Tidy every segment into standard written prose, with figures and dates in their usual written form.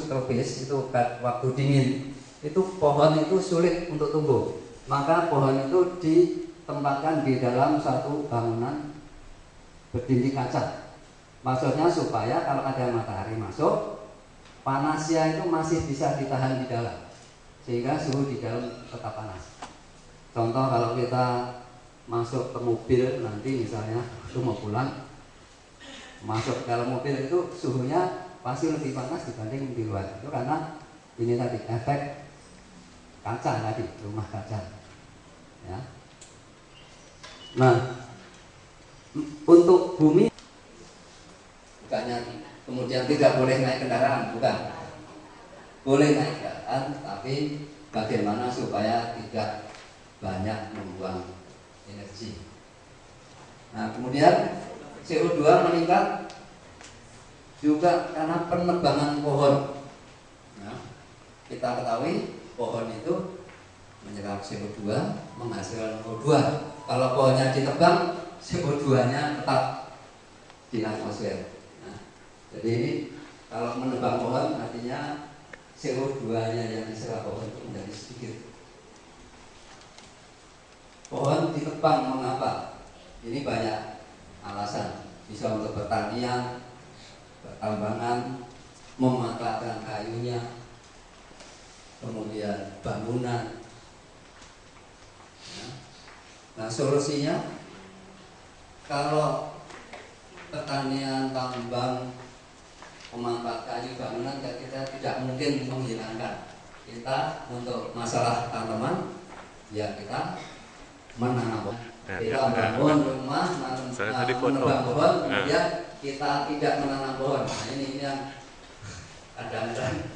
subtropis itu waktu dingin itu pohon itu sulit untuk tumbuh, maka pohon itu ditempatkan di dalam satu bangunan berdinding kaca. Maksudnya supaya kalau ada matahari masuk, panasnya itu masih bisa ditahan di dalam, sehingga suhu di dalam tetap panas. Contoh kalau kita masuk ke mobil nanti misalnya itu mau pulang, masuk ke dalam mobil itu suhunya pasti lebih panas dibanding di luar. Itu karena ini tadi efek kaca tadi, rumah kaca. Ya. Nah, untuk bumi bukannya kemudian tidak boleh naik kendaraan, bukan. Boleh naik kendaraan, tapi bagaimana supaya tidak banyak membuang energi. Nah, kemudian CO2 meningkat juga karena penebangan pohon. Nah, kita ketahui pohon itu menyerap CO2, menghasilkan O2. Kalau pohonnya ditebang, CO2-nya tetap di atmosfer. Nah, jadi ini kalau menebang pohon artinya CO2-nya yang diserap pohon itu menjadi sedikit. Pohon ditebang mengapa? Ini banyak alasan. Bisa untuk pertanian, pertambangan, memanfaatkan kayunya, kemudian bangunan. Nah, solusinya kalau pertanian, tambang, memanfaatkan kayu, bangunan, kita tidak mungkin menghilangkan. Kita untuk masalah tanaman, ya kita menanam pohon. Kita membangun rumah, menebang pohon, kemudian kita tidak menanam pohon. Nah, ini yang kadang-kadang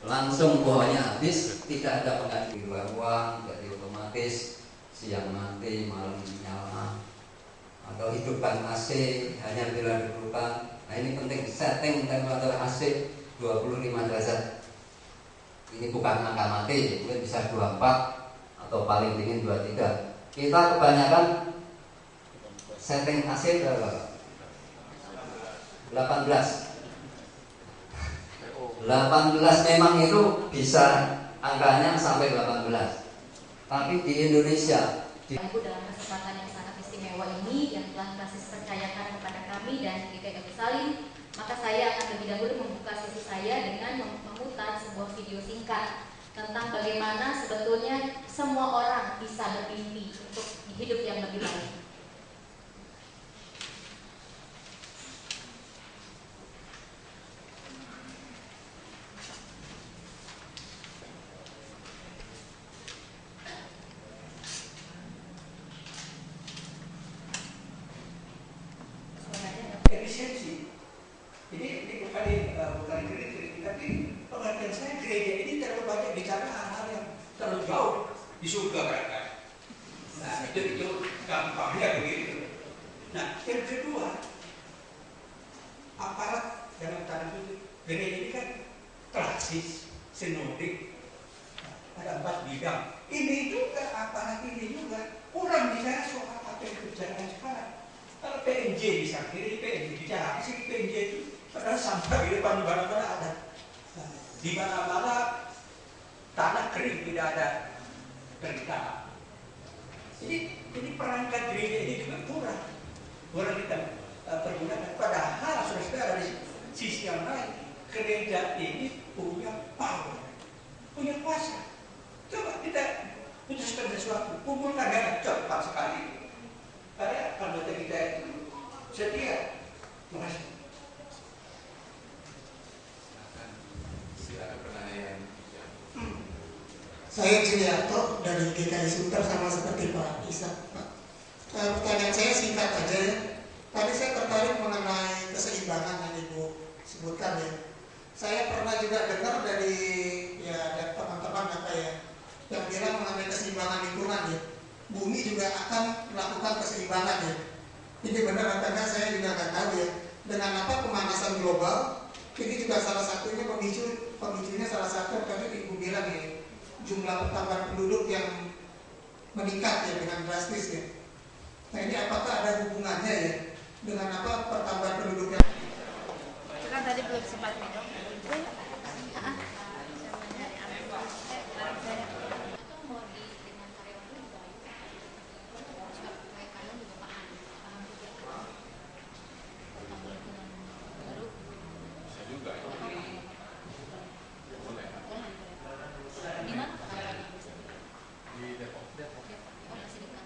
langsung pohonnya habis, tidak ada pengganti ruang, jadi otomatis siang mati, malam nyala, atau hidupkan AC hanya bila diperlukan. Nah, ini penting, setting temperatur AC 25 derajat. Ini bukan angka mati, mungkin bisa 24 atau paling dingin 23. Kita kebanyakan setting AC berapa? 18 memang itu bisa angkanya sampai 18. Tapi di Indonesia Ibu dalam kesempatan yang sangat istimewa ini yang telah kasih percayakan kepada kami dan GKI Agus Salim, maka saya akan lebih dahulu membuka sesi saya dengan memutar sebuah video singkat tentang bagaimana sebetulnya semua orang bisa bermimpi untuk hidup yang lebih baik. Efisiensi. Ini bukan kritik, tapi pengertian saya gereja ini terlalu banyak bicara hal-hal yang terlalu jauh di surga kan. Nah, itu gampangnya begitu. Nah, yang kedua, aparat dalam tanda kutip gereja ini kan klasis, sinodik, ada 4 bidang. Ini juga aparat ini juga kurang bicara soal apa yang dibicarakan sekarang. Kalau PNJ bisa kiri, PNJ bicara sih, PNJ itu padahal sampah di depan di mana-mana ada. Di mana-mana tanah kering, tidak ada perikanan. Ini perangkat gereja ini juga kurang kita pergunakan. Padahal saudara-saudara dari sisi yang lain, gereja ini punya power, punya kuasa. Coba kita putuskan sesuatu, kumpulkan dana cepat sekali. Karena anggota kita itu setia merasa. Silakan pertanyaan. Saya Juliarto dari GKI Sunter, sama seperti Pak Isa. Pertanyaan saya singkat aja ya. Tadi saya tertarik mengenai keseimbangan yang Ibu sebutkan ya. Saya pernah juga dengar dari teman-teman yang bilang mengenai keseimbangan lingkungan ya. Bumi juga akan melakukan keseimbangan ya. Ini benar atau enggak saya juga nggak tahu ya. Dengan pemanasan global, ini juga salah satunya pemicunya salah satu tadi Ibu bilang ya, jumlah pertambahan penduduk yang meningkat ya dengan drastis ya. Nah, ini apakah ada hubungannya ya dengan pertambahan penduduk yang kan tadi belum sempat minum.